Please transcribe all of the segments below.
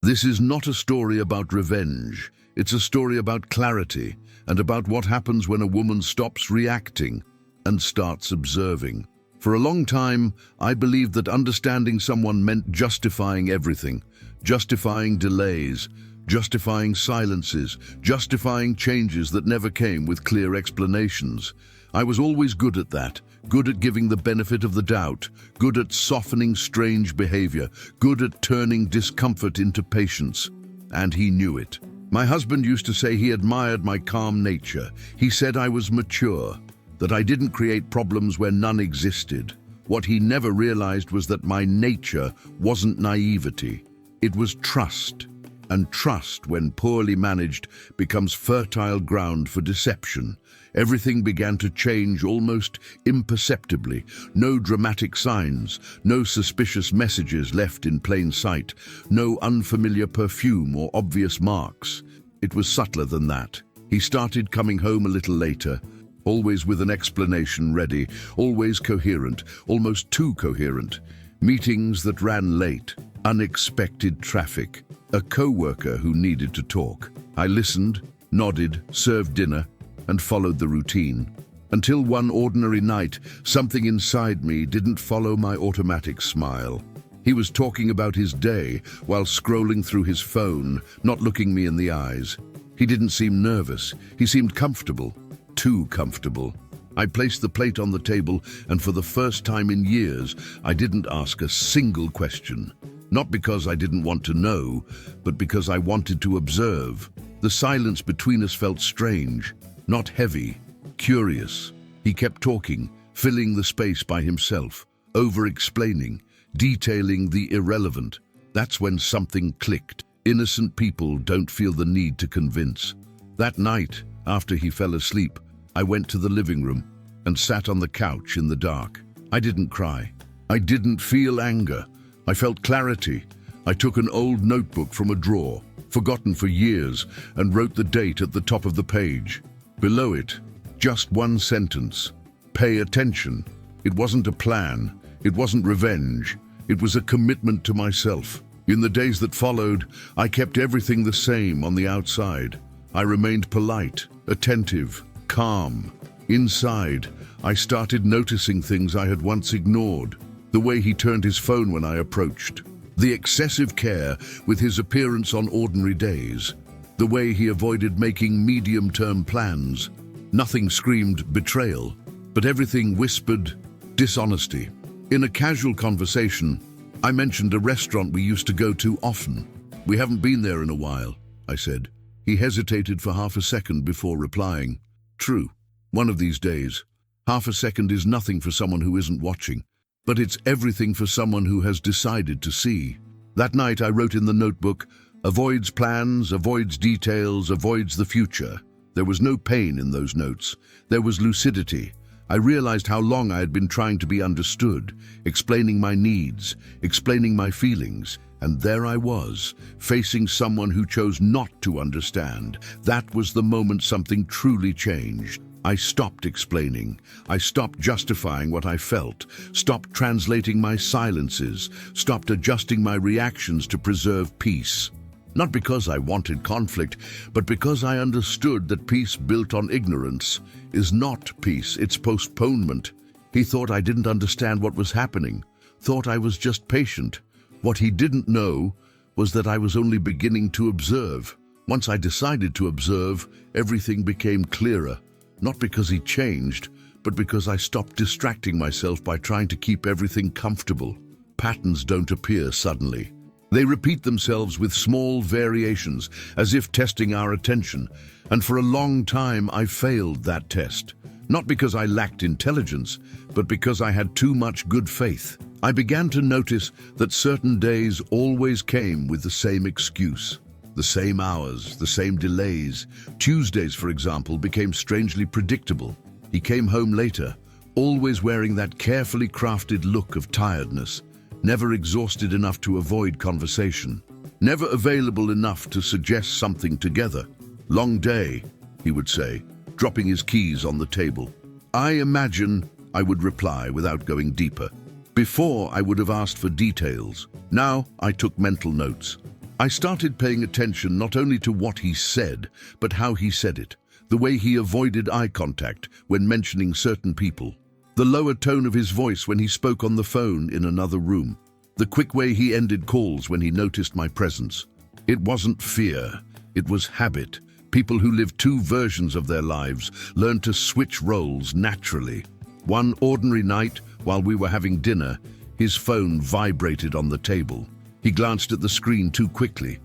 This is not a story about revenge. It's a story about clarity and about what happens when a woman stops reacting and starts observing. For a long time, I believed that understanding someone meant justifying everything, justifying delays, justifying silences, justifying changes that never came with clear explanations. I was always good at that, good at giving the benefit of the doubt, good at softening strange behavior, good at turning discomfort into patience. And he knew it. My husband used to say he admired my calm nature. He said I was mature, that I didn't create problems where none existed. What he never realized was that my nature wasn't naivety. It was trust. And trust, when poorly managed, becomes fertile ground for deception. Everything began to change almost imperceptibly. No dramatic signs, no suspicious messages left in plain sight, no unfamiliar perfume or obvious marks. It was subtler than that. He started coming home a little later, always with an explanation ready, always coherent, almost too coherent. Meetings that ran late, unexpected traffic, a co-worker who needed to talk. I listened, nodded, served dinner, and followed the routine. Until one ordinary night, something inside me didn't follow my automatic smile. He was talking about his day while scrolling through his phone, not looking me in the eyes. He didn't seem nervous. He seemed comfortable. Too comfortable. I placed the plate on the table, and for the first time in years, I didn't ask a single question. Not because I didn't want to know, but because I wanted to observe. The silence between us felt strange, not heavy, curious. He kept talking, filling the space by himself, over-explaining, detailing the irrelevant. That's when something clicked. Innocent people don't feel the need to convince. That night, after he fell asleep, I went to the living room and sat on the couch in the dark. I didn't cry. I didn't feel anger. I felt clarity. I took an old notebook from a drawer, forgotten for years, and wrote the date at the top of the page. Below it, just one sentence. Pay attention. It wasn't a plan. It wasn't revenge. It was a commitment to myself. In the days that followed, I kept everything the same on the outside. I remained polite, attentive, calm. Inside, I started noticing things I had once ignored. The way he turned his phone when I approached. The excessive care with his appearance on ordinary days. The way he avoided making medium-term plans. Nothing screamed betrayal, but everything whispered dishonesty. In a casual conversation, I mentioned a restaurant we used to go to often. We haven't been there in a while, I said. He hesitated for half a second before replying. True, one of these days. Half a second is nothing for someone who isn't watching. But it's everything for someone who has decided to see. That night I wrote in the notebook, avoids plans, avoids details, avoids the future. There was no pain in those notes. There was lucidity. I realized how long I had been trying to be understood, explaining my needs, explaining my feelings. And there I was, facing someone who chose not to understand. That was the moment something truly changed. I stopped explaining. I stopped justifying what I felt, stopped translating my silences, stopped adjusting my reactions to preserve peace. Not because I wanted conflict, but because I understood that peace built on ignorance is not peace, it's postponement. He thought I didn't understand what was happening, thought I was just patient. What he didn't know was that I was only beginning to observe. Once I decided to observe, everything became clearer. Not because he changed, but because I stopped distracting myself by trying to keep everything comfortable. Patterns don't appear suddenly. They repeat themselves with small variations, as if testing our attention. And for a long time, I failed that test. Not because I lacked intelligence, but because I had too much good faith. I began to notice that certain days always came with the same excuse. The same hours, the same delays. Tuesdays, for example, became strangely predictable. He came home later, always wearing that carefully crafted look of tiredness, never exhausted enough to avoid conversation, never available enough to suggest something together. Long day, he would say, dropping his keys on the table. I imagine, I would reply without going deeper. Before, I would have asked for details. Now, I took mental notes. I started paying attention not only to what he said, but how he said it, the way he avoided eye contact when mentioning certain people, the lower tone of his voice when he spoke on the phone in another room, the quick way he ended calls when he noticed my presence. It wasn't fear, it was habit. People who live two versions of their lives learn to switch roles naturally. One ordinary night, while we were having dinner, his phone vibrated on the table. He glanced at the screen too quickly,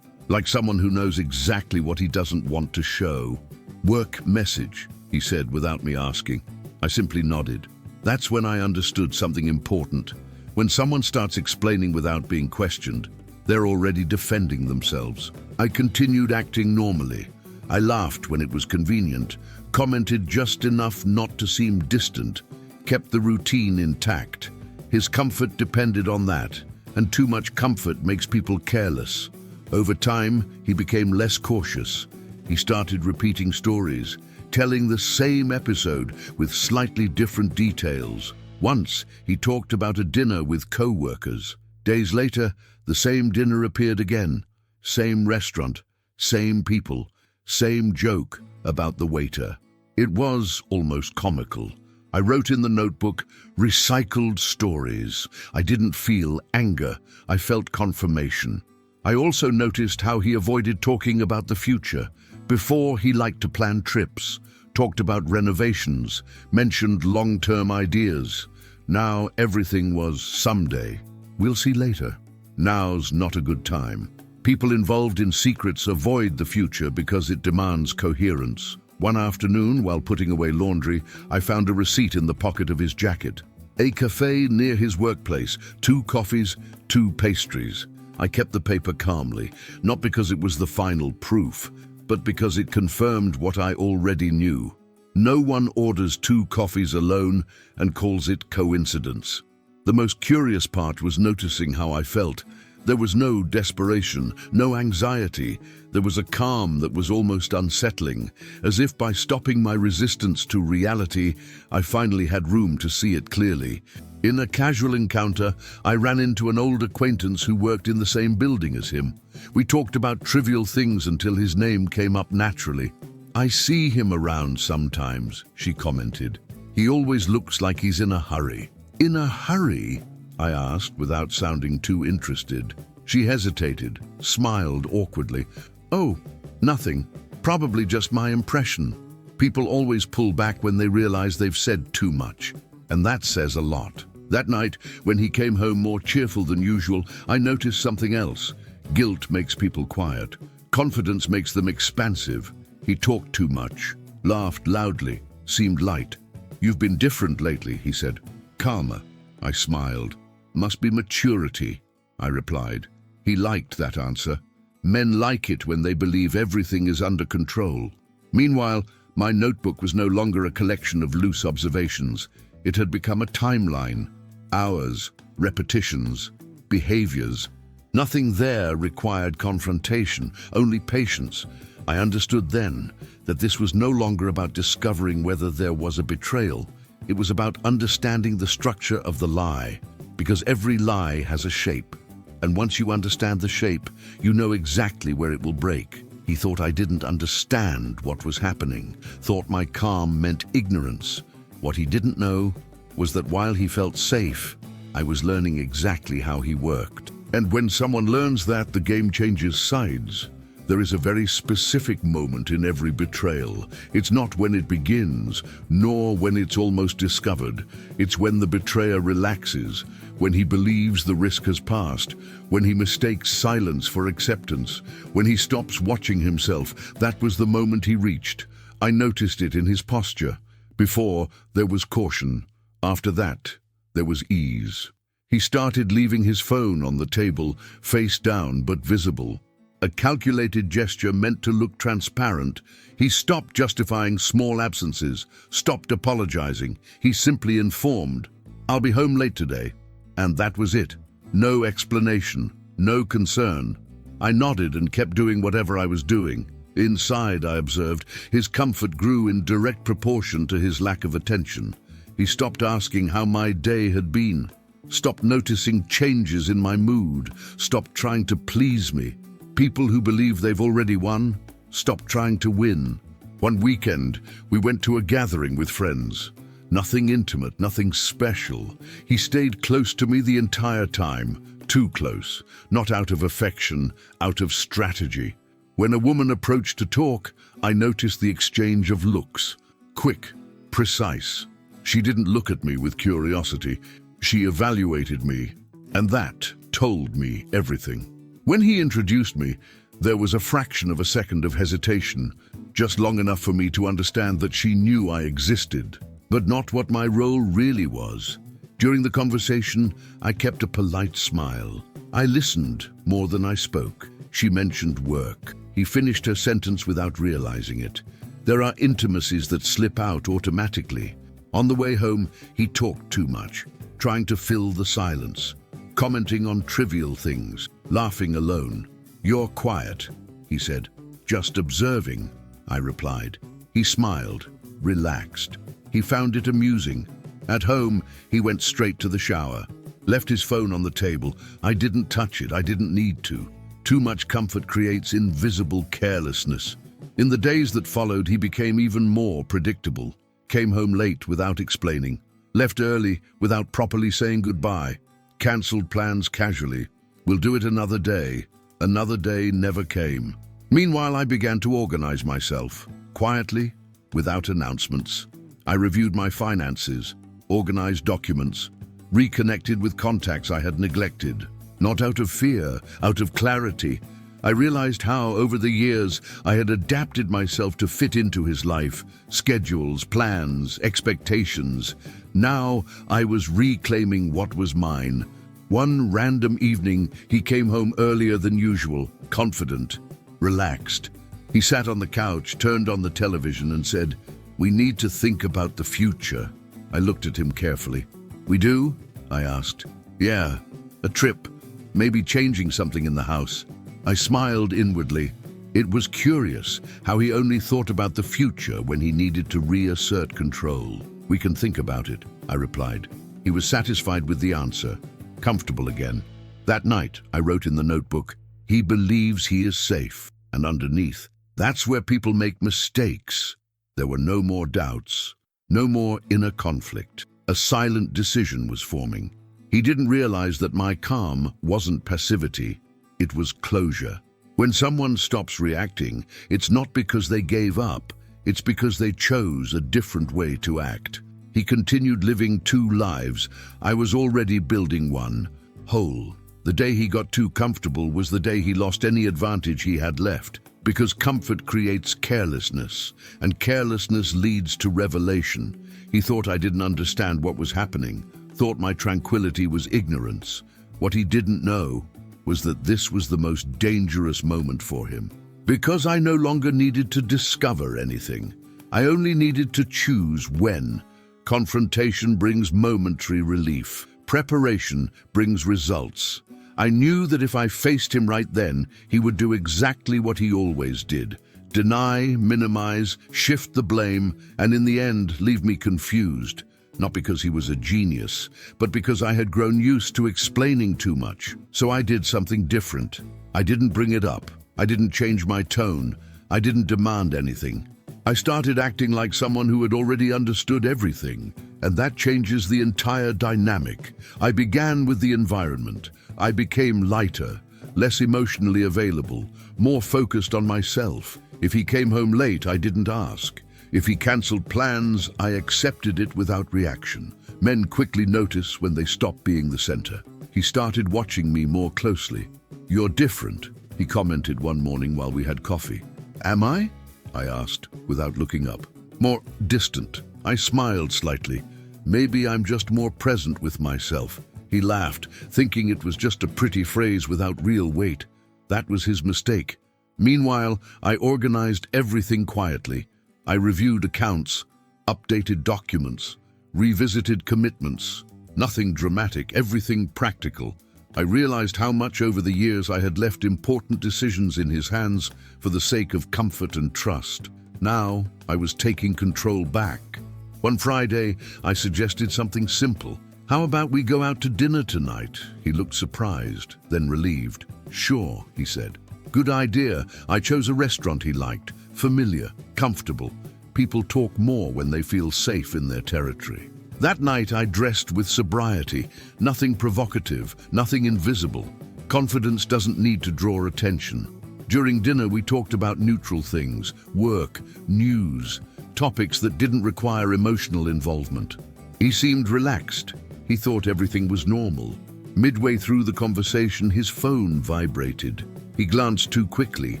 like someone who knows exactly what he doesn't want to show. "Work message," he said without me asking. I simply nodded. That's when I understood something important. When someone starts explaining without being questioned, they're already defending themselves. I continued acting normally. I laughed when it was convenient, commented just enough not to seem distant, kept the routine intact. His comfort depended on that, and too much comfort makes people careless. Over time, he became less cautious. He started repeating stories, telling the same episode with slightly different details. Once, he talked about a dinner with co-workers. Days later, the same dinner appeared again. Same restaurant, same people, same joke about the waiter. It was almost comical. I wrote in the notebook, recycled stories. I didn't feel anger, I felt confirmation. I also noticed how he avoided talking about the future. Before, he liked to plan trips, talked about renovations, mentioned long-term ideas. Now everything was someday. We'll see later. Now's not a good time. People involved in secrets avoid the future because it demands coherence. One afternoon, while putting away laundry, I found a receipt in the pocket of his jacket. A cafe near his workplace, 2 coffees, 2 pastries. I kept the paper calmly, not because it was the final proof, but because it confirmed what I already knew. No one orders 2 coffees alone and calls it coincidence. The most curious part was noticing how I felt. There was no desperation, no anxiety. There was a calm that was almost unsettling, as if by stopping my resistance to reality, I finally had room to see it clearly. In a casual encounter, I ran into an old acquaintance who worked in the same building as him. We talked about trivial things until his name came up naturally. "I see him around sometimes," she commented. "He always looks like he's in a hurry." "In a hurry?" I asked without sounding too interested. She hesitated, smiled awkwardly. "Oh, nothing. Probably just my impression. People always pull back when they realize they've said too much, and that says a lot." That night, when he came home more cheerful than usual, I noticed something else. Guilt makes people quiet. Confidence makes them expansive. He talked too much, laughed loudly, seemed light. "You've been different lately," he said. "Calmer." I smiled. "Must be maturity," I replied. He liked that answer. Men like it when they believe everything is under control. Meanwhile, my notebook was no longer a collection of loose observations. It had become a timeline. Hours, repetitions, behaviors. Nothing there required confrontation, only patience. I understood then that this was no longer about discovering whether there was a betrayal. It was about understanding the structure of the lie, because every lie has a shape. And once you understand the shape, you know exactly where it will break. He thought I didn't understand what was happening, thought my calm meant ignorance. What he didn't know was that while he felt safe, I was learning exactly how he worked. And when someone learns that, the game changes sides. There is a very specific moment in every betrayal. It's not when it begins, nor when it's almost discovered. It's when the betrayer relaxes, when he believes the risk has passed, when he mistakes silence for acceptance, when he stops watching himself. That was the moment he reached. I noticed it in his posture. Before, there was caution. After that, there was ease. He started leaving his phone on the table, face down but visible. A calculated gesture meant to look transparent. He stopped justifying small absences, stopped apologizing. He simply informed, "I'll be home late today." And that was it. No explanation, no concern. I nodded and kept doing whatever I was doing. Inside, I observed, his comfort grew in direct proportion to his lack of attention. He stopped asking how my day had been. stopped noticing changes in my mood, stopped trying to please me. People who believe they've already won, stopped trying to win. One weekend, we went to a gathering with friends. Nothing intimate, nothing special. He stayed close to me the entire time, too close, not out of affection, out of strategy. When a woman approached to talk, I noticed the exchange of looks. Quick, precise. She didn't look at me with curiosity. She evaluated me, and that told me everything. When he introduced me, there was a fraction of a second of hesitation, just long enough for me to understand that she knew I existed, but not what my role really was. During the conversation, I kept a polite smile. I listened more than I spoke. She mentioned work. He finished her sentence without realizing it. There are intimacies that slip out automatically. On the way home, he talked too much, trying to fill the silence, commenting on trivial things, laughing alone. "You're quiet," he said. "Just observing," I replied. He smiled, relaxed. He found it amusing. At home, he went straight to the shower, left his phone on the table. I didn't touch it, I didn't need to. Too much comfort creates invisible carelessness. In the days that followed, he became even more predictable. Came home late without explaining, left early without properly saying goodbye, cancelled plans casually. "We'll do it another day." Another day never came. Meanwhile, I began to organize myself, quietly, without announcements. I reviewed my finances, organized documents, reconnected with contacts I had neglected. Not out of fear, out of clarity. I realized how, over the years, I had adapted myself to fit into his life, schedules, plans, expectations. Now I was reclaiming what was mine. One random evening, he came home earlier than usual, confident, relaxed. He sat on the couch, turned on the television and said, "We need to think about the future." I looked at him carefully. "We do?" I asked. "Yeah, a trip, maybe changing something in the house." I smiled inwardly. It was curious how he only thought about the future when he needed to reassert control. "We can think about it," I replied. He was satisfied with the answer, comfortable again. That night, I wrote in the notebook, "He believes he is safe," and underneath, "That's where people make mistakes." There were no more doubts, no more inner conflict. A silent decision was forming. He didn't realize that my calm wasn't passivity. It was closure. When someone stops reacting, it's not because they gave up, it's because they chose a different way to act. He continued living two lives. I was already building one, whole. The day he got too comfortable was the day he lost any advantage he had left, because comfort creates carelessness, and carelessness leads to revelation. He thought I didn't understand what was happening, thought my tranquility was ignorance. What he didn't know was that this was the most dangerous moment for him. Because I no longer needed to discover anything. I only needed to choose when. Confrontation brings momentary relief. Preparation brings results. I knew that if I faced him right then, he would do exactly what he always did. Deny, minimize, shift the blame, and in the end, leave me confused. Not because he was a genius, but because I had grown used to explaining too much. So I did something different. I didn't bring it up. I didn't change my tone. I didn't demand anything. I started acting like someone who had already understood everything, and that changes the entire dynamic. I began with the environment. I became lighter, less emotionally available, more focused on myself. If he came home late, I didn't ask. If he cancelled plans, I accepted it without reaction. Men quickly notice when they stop being the center. He started watching me more closely. "You're different," he commented one morning while we had coffee. "Am I?" I asked, without looking up. "More distant." I smiled slightly. "Maybe I'm just more present with myself." He laughed, thinking it was just a pretty phrase without real weight. That was his mistake. Meanwhile, I organized everything quietly. I reviewed accounts, updated documents, revisited commitments. Nothing dramatic, everything practical. I realized how much over the years I had left important decisions in his hands for the sake of comfort and trust. Now, I was taking control back. One Friday, I suggested something simple. How about we go out to dinner tonight? He looked surprised, then relieved. Sure, he said. Good idea. I chose a restaurant he liked. Familiar, comfortable. People talk more when they feel safe in their territory. That night I dressed with sobriety. Nothing provocative, nothing invisible. Confidence doesn't need to draw attention. During dinner we talked about neutral things, work, news, topics that didn't require emotional involvement. He seemed relaxed. He thought everything was normal. Midway through the conversation, his phone vibrated. He glanced too quickly,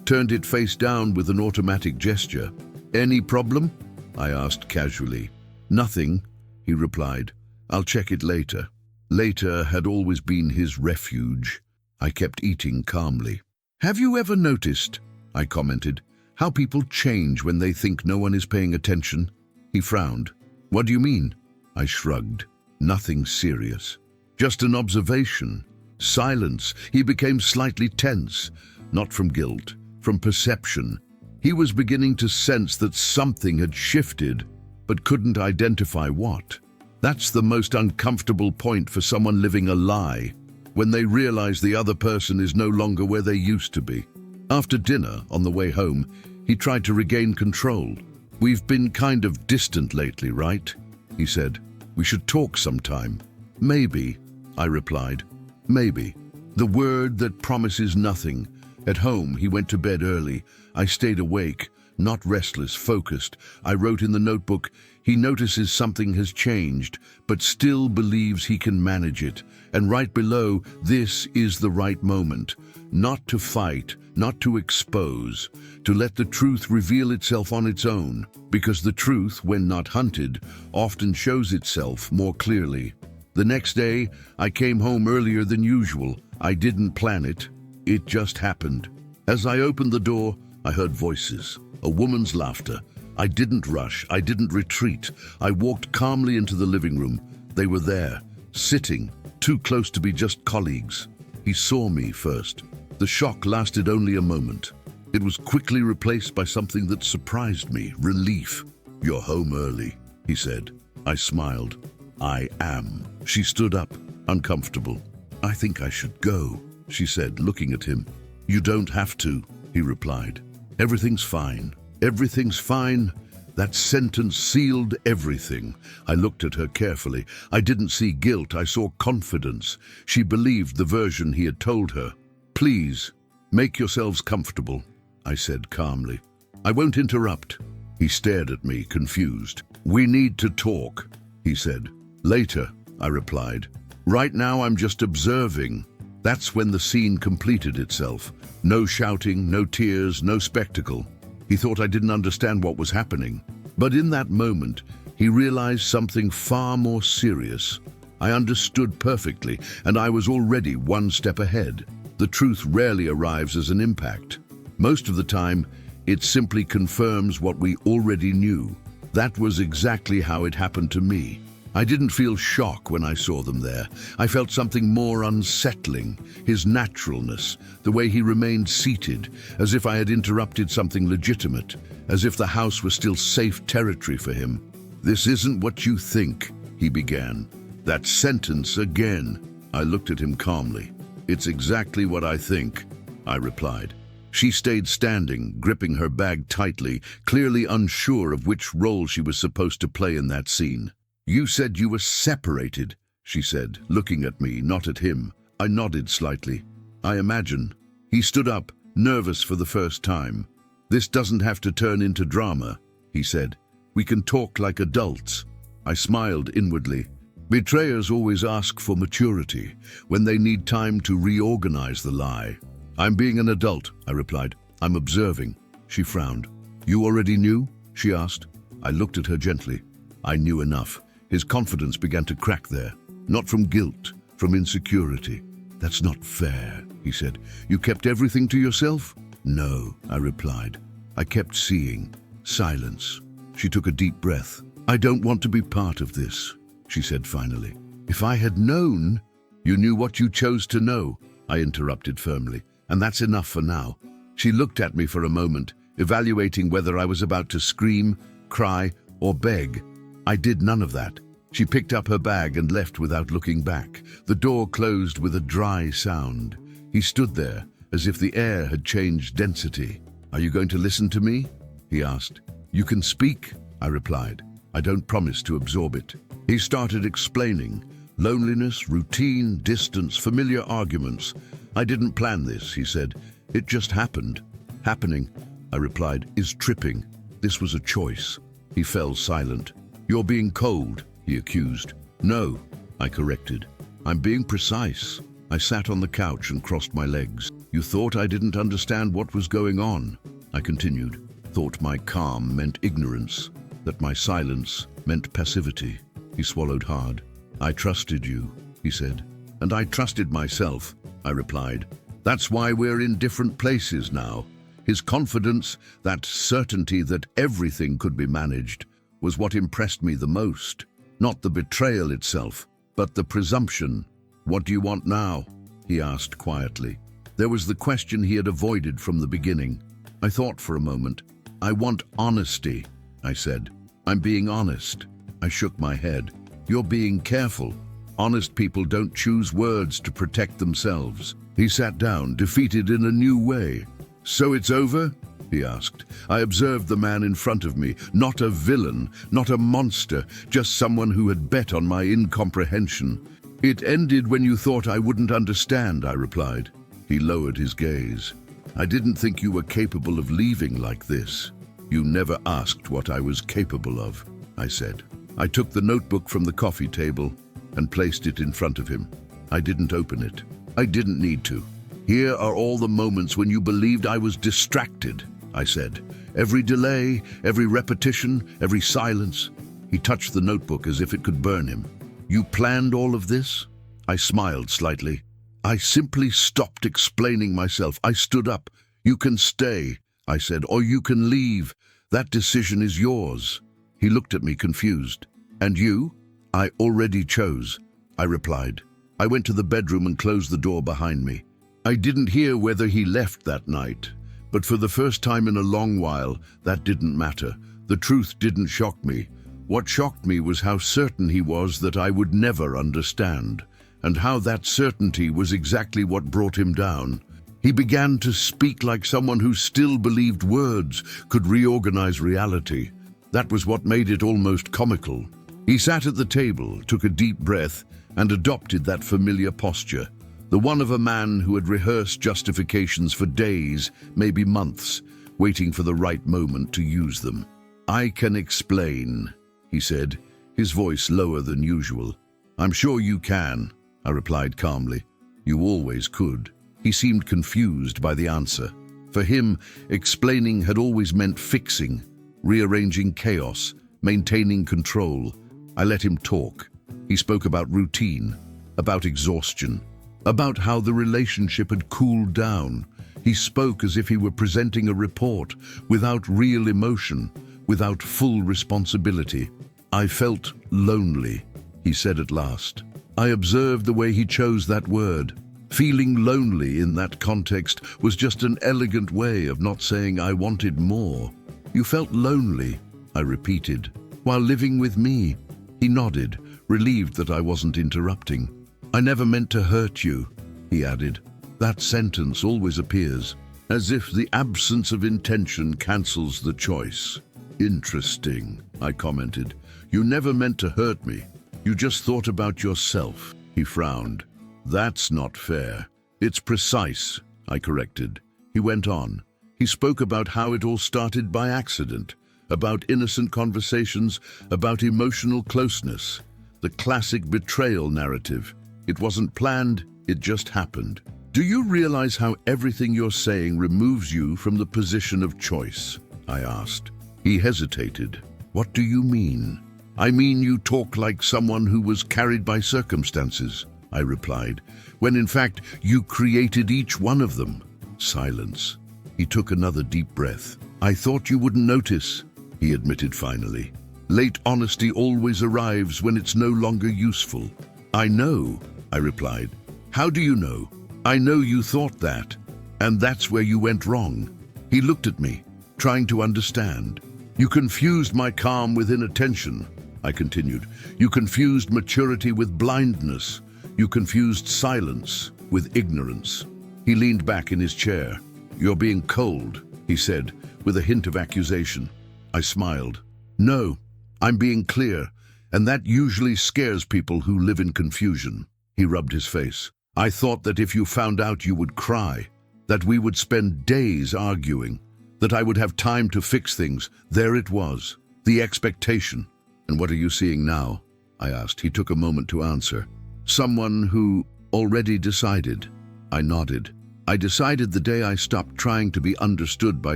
turned it face down with an automatic gesture. Any problem? I asked casually. Nothing, he replied. I'll check it later. Later had always been his refuge. I kept eating calmly. Have you ever noticed, I commented, how people change when they think no one is paying attention? He frowned. What do you mean? I shrugged. Nothing serious. Just an observation. Silence. He became slightly tense. Not from guilt, from perception. He was beginning to sense that something had shifted, but couldn't identify what. That's the most uncomfortable point for someone living a lie, when they realize the other person is no longer where they used to be. After dinner, on the way home, he tried to regain control. We've been kind of distant lately, right? He said. We should talk sometime. Maybe, I replied. Maybe. The word that promises nothing. At home, he went to bed early. I stayed awake, not restless, focused. I wrote in the notebook, he notices something has changed, but still believes he can manage it. And right below, this is the right moment. Not to fight, not to expose, to let the truth reveal itself on its own. Because the truth, when not hunted, often shows itself more clearly. The next day, I came home earlier than usual. I didn't plan it. It just happened. As I opened the door, I heard voices, a woman's laughter. I didn't rush, I didn't retreat. I walked calmly into the living room. They were there, sitting, too close to be just colleagues. He saw me first. The shock lasted only a moment. It was quickly replaced by something that surprised me, relief. You're home early, he said. I smiled. I am. She stood up, uncomfortable. I think I should go, she said, looking at him. You don't have to, he replied. Everything's fine. Everything's fine. That sentence sealed everything. I looked at her carefully. I didn't see guilt, I saw confidence. She believed the version he had told her. Please, make yourselves comfortable, I said calmly. I won't interrupt. He stared at me, confused. We need to talk, he said. Later, I replied. Right now I'm just observing. That's when the scene completed itself. No shouting, no tears, no spectacle. He thought I didn't understand what was happening. But in that moment, he realized something far more serious. I understood perfectly, and I was already one step ahead. The truth rarely arrives as an impact. Most of the time, it simply confirms what we already knew. That was exactly how it happened to me. I didn't feel shock when I saw them there. I felt something more unsettling, his naturalness, the way he remained seated, as if I had interrupted something legitimate, as if the house was still safe territory for him. This isn't what you think, he began. That sentence again. I looked at him calmly. It's exactly what I think, I replied. She stayed standing, gripping her bag tightly, clearly unsure of which role she was supposed to play in that scene. You said you were separated, she said, looking at me, not at him. I nodded slightly. I imagine. He stood up, nervous for the first time. This doesn't have to turn into drama, he said. We can talk like adults. I smiled inwardly. Betrayers always ask for maturity, when they need time to reorganize the lie. I'm being an adult, I replied. I'm observing. She frowned. You already knew? She asked. I looked at her gently. I knew enough. His confidence began to crack there. Not from guilt, from insecurity. That's not fair, he said. You kept everything to yourself? No, I replied. I kept seeing. Silence. She took a deep breath. I don't want to be part of this, she said finally. If I had known, you knew what you chose to know, I interrupted firmly. And that's enough for now. She looked at me for a moment, evaluating whether I was about to scream, cry, or beg. I did none of that. She picked up her bag and left without looking back. The door closed with a dry sound. He stood there, as if the air had changed density. "Are you going to listen to me?" he asked. "You can speak," I replied. "I don't promise to absorb it." He started explaining. Loneliness, routine, distance, familiar arguments. "I didn't plan this," he said. "It just happened." "Happening," I replied, "is tripping. This was a choice." He fell silent. "You're being cold," he accused. "No," I corrected. "I'm being precise." I sat on the couch and crossed my legs. "You thought I didn't understand what was going on," I continued. "Thought my calm meant ignorance, that my silence meant passivity." He swallowed hard. "I trusted you," he said. "And I trusted myself," I replied. "That's why we're in different places now." His confidence, that certainty that everything could be managed, was what impressed me the most. Not the betrayal itself, but the presumption. "What do you want now?" he asked quietly. There was the question he had avoided from the beginning. I thought for a moment. "I want honesty," I said. "I'm being honest." I shook my head. "You're being careful. Honest people don't choose words to protect themselves." He sat down, defeated in a new way. "So it's over?" he asked. I observed the man in front of me, not a villain, not a monster, just someone who had bet on my incomprehension. "It ended when you thought I wouldn't understand," I replied. He lowered his gaze. "I didn't think you were capable of leaving like this." "You never asked what I was capable of," I said. I took the notebook from the coffee table and placed it in front of him. I didn't open it. I didn't need to. "Here are all the moments when you believed I was distracted," I said. "Every delay, every repetition, every silence." He touched the notebook as if it could burn him. "You planned all of this?" I smiled slightly. I simply stopped explaining myself. I stood up. "You can stay," I said, "or you can leave. That decision is yours." He looked at me confused. "And you?" "I already chose," I replied. I went to the bedroom and closed the door behind me. I didn't hear whether he left that night, but for the first time in a long while, that didn't matter. The truth didn't shock me. What shocked me was how certain he was that I would never understand, and how that certainty was exactly what brought him down. He began to speak like someone who still believed words could reorganize reality. That was what made it almost comical. He sat at the table, took a deep breath, and adopted that familiar posture, the one of a man who had rehearsed justifications for days, maybe months, waiting for the right moment to use them. "I can explain," he said, his voice lower than usual. "I'm sure you can," I replied calmly. "You always could." He seemed confused by the answer. For him, explaining had always meant fixing, rearranging chaos, maintaining control. I let him talk. He spoke about routine, about exhaustion, about how the relationship had cooled down. He spoke as if he were presenting a report, without real emotion, without full responsibility. "I felt lonely," he said at last. I observed the way he chose that word. Feeling lonely in that context was just an elegant way of not saying I wanted more. "You felt lonely," I repeated, "while living with me." He nodded, relieved that I wasn't interrupting. "I never meant to hurt you," he added. That sentence always appears, as if the absence of intention cancels the choice. "Interesting," I commented. "You never meant to hurt me. You just thought about yourself." He frowned. "That's not fair." "It's precise," I corrected. He went on. He spoke about how it all started by accident, about innocent conversations, about emotional closeness, the classic betrayal narrative. It wasn't planned, it just happened. "Do you realize how everything you're saying removes you from the position of choice?" I asked. He hesitated. "What do you mean?" "I mean you talk like someone who was carried by circumstances," I replied, "when in fact you created each one of them." Silence. He took another deep breath. "I thought you wouldn't notice," he admitted finally. "Late honesty always arrives when it's no longer useful." "I know," I replied. "How do you know?" "I know you thought that, and that's where you went wrong." He looked at me, trying to understand. "You confused my calm with inattention. I continued. You confused maturity with blindness. You confused silence with ignorance. He leaned back in his chair. You're being cold, he said, with a hint of accusation. I smiled. No, I'm being clear, and that usually scares people who live in confusion. He rubbed his face. I thought that if you found out you would cry, that we would spend days arguing, that I would have time to fix things. There it was, the expectation. And what are you seeing now? I asked. He took a moment to answer. Someone who already decided. I nodded. I decided the day I stopped trying to be understood by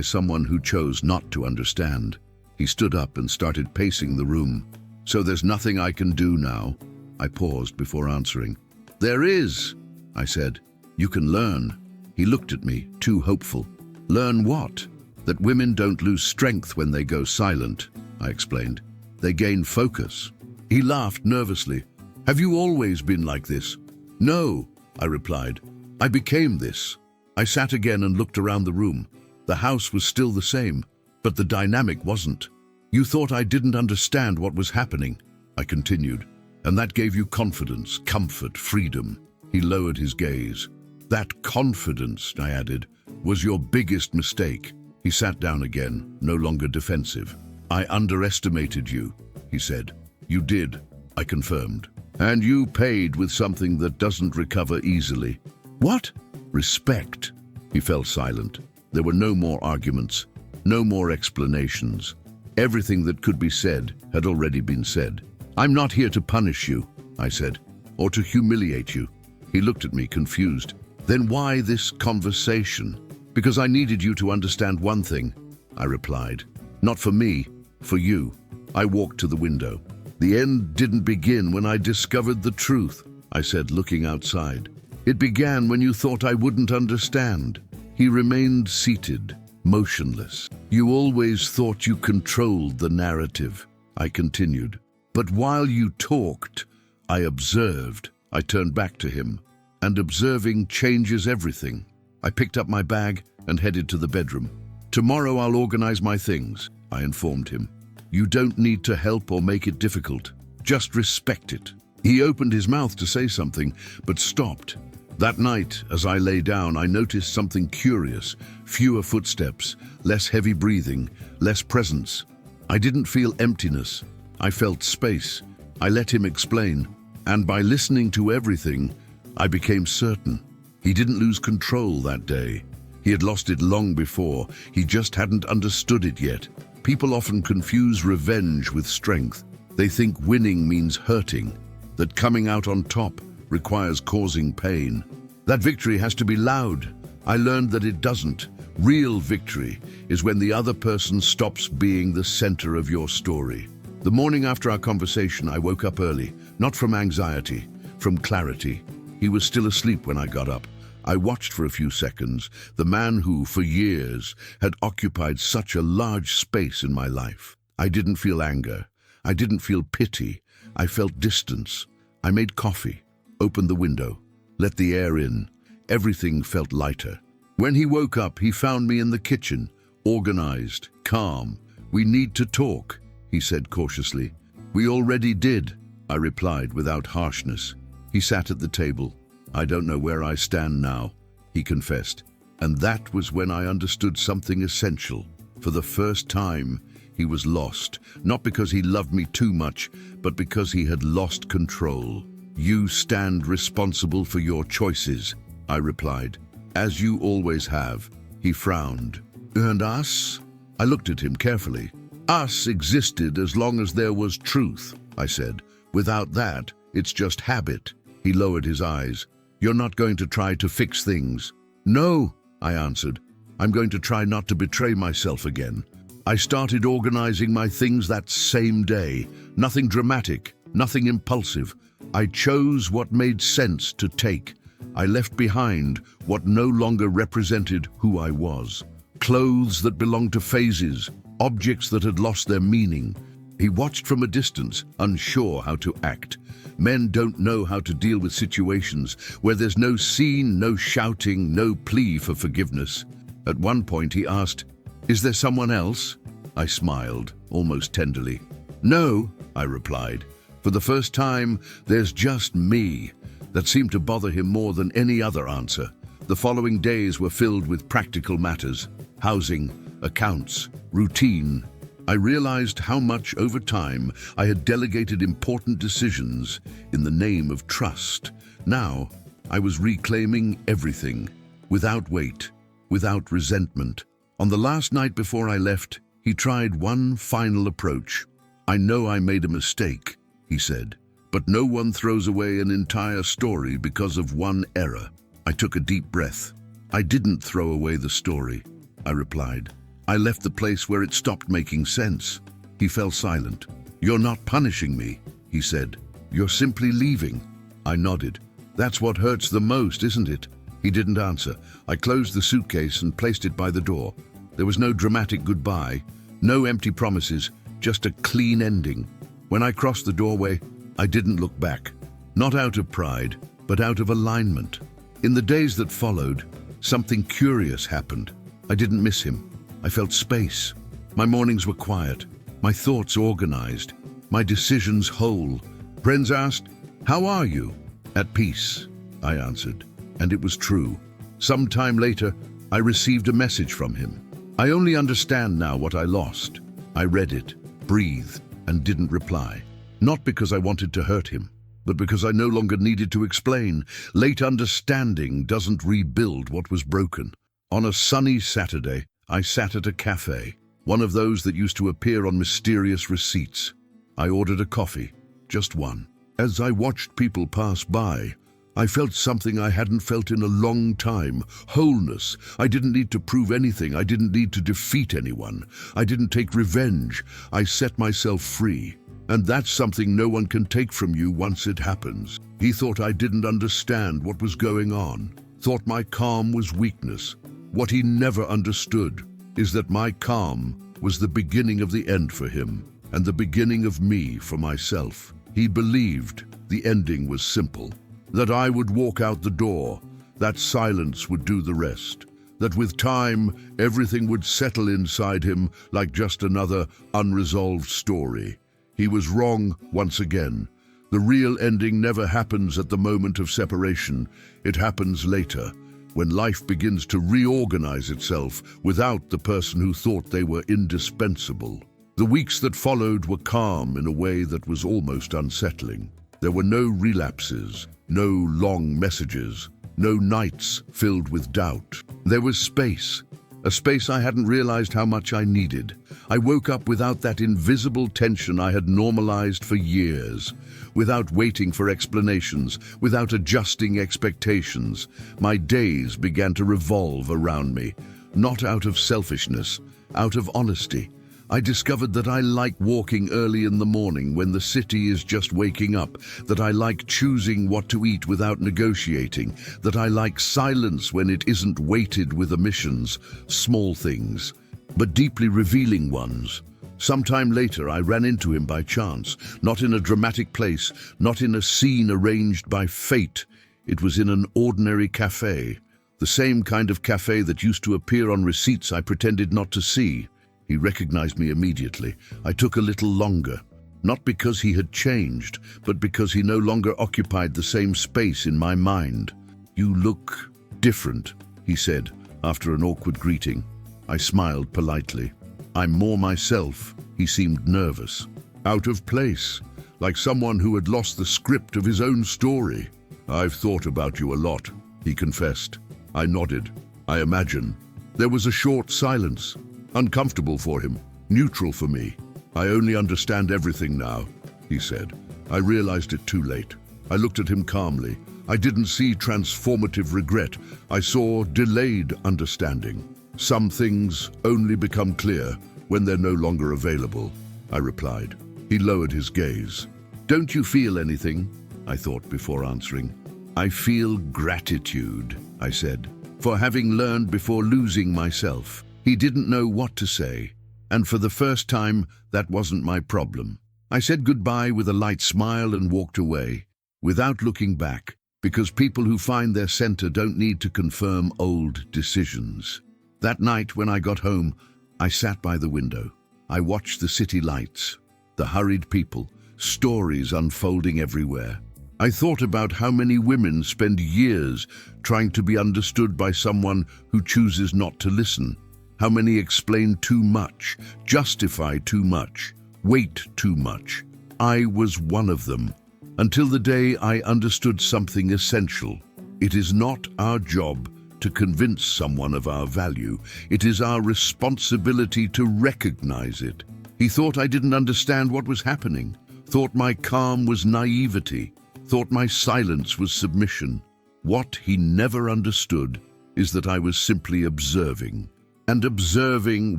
someone who chose not to understand. He stood up and started pacing the room. So there's nothing I can do now? I paused before answering. There is, I said. You can learn. He looked at me, too hopeful. Learn what? That women don't lose strength when they go silent, I explained. They gain focus. He laughed nervously. Have you always been like this? No, I replied. I became this. I sat again and looked around the room. The house was still the same, but the dynamic wasn't. You thought I didn't understand what was happening, I continued. And that gave you confidence, comfort, freedom. He lowered his gaze. That confidence, I added, was your biggest mistake. He sat down again, no longer defensive. I underestimated you, he said. You did, I confirmed. And you paid with something that doesn't recover easily. What? Respect. He fell silent. There were no more arguments, no more explanations. Everything that could be said had already been said. I'm not here to punish you, I said, or to humiliate you. He looked at me, confused. Then why this conversation? Because I needed you to understand one thing, I replied. Not for me, for you. I walked to the window. The end didn't begin when I discovered the truth, I said, looking outside. It began when you thought I wouldn't understand. He remained seated, motionless. You always thought you controlled the narrative, I continued. But while you talked, I observed. I turned back to him. And observing changes everything. I picked up my bag and headed to the bedroom. Tomorrow I'll organize my things, I informed him. You don't need to help or make it difficult. Just respect it. He opened his mouth to say something, but stopped. That night, as I lay down, I noticed something curious. Fewer footsteps, less heavy breathing, less presence. I didn't feel emptiness. I felt space. I let him explain. And by listening to everything, I became certain. He didn't lose control that day. He had lost it long before. He just hadn't understood it yet. People often confuse revenge with strength. They think winning means hurting, that coming out on top requires causing pain. That victory has to be loud. I learned that it doesn't. Real victory is when the other person stops being the center of your story. The morning after our conversation, I woke up early, not from anxiety, from clarity. He was still asleep when I got up. I watched for a few seconds, the man who, for years, had occupied such a large space in my life. I didn't feel anger. I didn't feel pity. I felt distance. I made coffee, opened the window, let the air in. Everything felt lighter. When he woke up, he found me in the kitchen, organized, calm. We need to talk, he said cautiously. We already did, I replied without harshness. He sat at the table. I don't know where I stand now, he confessed. And that was when I understood something essential. For the first time, he was lost, not because he loved me too much, but because he had lost control. You stand responsible for your choices, I replied. As you always have. He frowned. And us? I looked at him carefully. Us existed as long as there was truth, I said. Without that, it's just habit. He lowered his eyes. You're not going to try to fix things. No, I answered. I'm going to try not to betray myself again. I started organizing my things that same day. Nothing dramatic, nothing impulsive. I chose what made sense to take. I left behind what no longer represented who I was. Clothes that belonged to phases, objects that had lost their meaning. He watched from a distance, unsure how to act. Men don't know how to deal with situations where there's no scene, no shouting, no plea for forgiveness. At one point he asked, "Is there someone else?" I smiled, almost tenderly. "No," I replied. For the first time, there's just me. That seemed to bother him more than any other answer. The following days were filled with practical matters: housing, accounts, routine. I realized how much over time I had delegated important decisions in the name of trust. Now, I was reclaiming everything, without weight, without resentment. On the last night before I left, he tried one final approach. "I know I made a mistake," he said, "but no one throws away an entire story because of one error." I took a deep breath. "I didn't throw away the story," I replied. "I left the place where it stopped making sense." He fell silent. "You're not punishing me," he said. "You're simply leaving." I nodded. "That's what hurts the most, isn't it?" He didn't answer. I closed the suitcase and placed it by the door. There was no dramatic goodbye, no empty promises, just a clean ending. When I crossed the doorway, I didn't look back. Not out of pride, but out of alignment. In the days that followed, something curious happened. I didn't miss him. I felt space. My mornings were quiet, my thoughts organized, my decisions whole. Friends asked, "How are you?" "At peace," I answered. And it was true. Some time later, I received a message from him. I only understand now what I lost. I read it, breathed, and didn't reply. Not because I wanted to hurt him, but because I no longer needed to explain. Late understanding doesn't rebuild what was broken. On a sunny Saturday, I sat at a cafe, one of those that used to appear on mysterious receipts. I ordered a coffee, just one. As I watched people pass by, I felt something I hadn't felt in a long time: wholeness. I didn't need to prove anything. I didn't need to defeat anyone. I didn't take revenge. I set myself free. And that's something no one can take from you once it happens. He thought I didn't understand what was going on, thought my calm was weakness. What he never understood is that my calm was the beginning of the end for him, and the beginning of me for myself. He believed the ending was simple, that I would walk out the door, that silence would do the rest, that with time everything would settle inside him like just another unresolved story. He was wrong once again. The real ending never happens at the moment of separation. It happens later, when life begins to reorganize itself without the person who thought they were indispensable. The weeks that followed were calm in a way that was almost unsettling. There were no relapses, no long messages, no nights filled with doubt. There was space, a space I hadn't realized how much I needed. I woke up without that invisible tension I had normalized for years, without waiting for explanations, without adjusting expectations. My days began to revolve around me, not out of selfishness, out of honesty. I discovered that I like walking early in the morning when the city is just waking up, that I like choosing what to eat without negotiating, that I like silence when it isn't weighted with omissions, small things, but deeply revealing ones. Sometime later, I ran into him by chance, not in a dramatic place, not in a scene arranged by fate. It was in an ordinary cafe, the same kind of cafe that used to appear on receipts I pretended not to see. He recognized me immediately. I took a little longer, not because he had changed, but because he no longer occupied the same space in my mind. "You look different," he said, after an awkward greeting. I smiled politely. "I'm more myself." He seemed nervous, out of place, like someone who had lost the script of his own story. "I've thought about you a lot," he confessed. I nodded. "I imagine." There was a short silence. Uncomfortable for him, neutral for me. "I only understand everything now," he said. I realized it too late. I looked at him calmly. I didn't see transformative regret. I saw delayed understanding. Some things only become clear when they're no longer available, I replied. He lowered his gaze. "Don't you feel anything?" I thought before answering. "I feel gratitude," I said, "for having learned before losing myself." He didn't know what to say, and for the first time, that wasn't my problem. I said goodbye with a light smile and walked away, without looking back, because people who find their center don't need to confirm old decisions. That night when I got home, I sat by the window. I watched the city lights, the hurried people, stories unfolding everywhere. I thought about how many women spend years trying to be understood by someone who chooses not to listen. How many explain too much, justify too much, wait too much. I was one of them, until the day I understood something essential. It is not our job to convince someone of our value. It is our responsibility to recognize it. He thought I didn't understand what was happening, thought my calm was naivety, thought my silence was submission. What he never understood is that I was simply observing. And observing,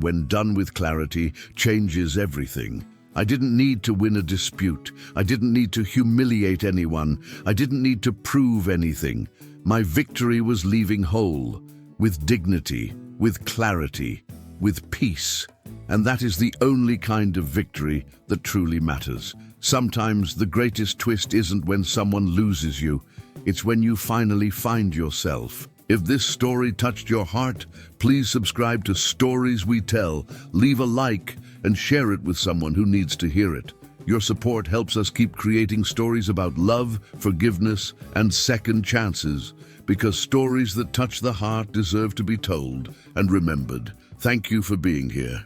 when done with clarity, changes everything. I didn't need to win a dispute. I didn't need to humiliate anyone. I didn't need to prove anything. My victory was leaving whole, with dignity, with clarity, with peace. And that is the only kind of victory that truly matters. Sometimes the greatest twist isn't when someone loses you. It's when you finally find yourself. If this story touched your heart, please subscribe to Stories We Tell, leave a like, and share it with someone who needs to hear it. Your support helps us keep creating stories about love, forgiveness, and second chances, because stories that touch the heart deserve to be told and remembered. Thank you for being here.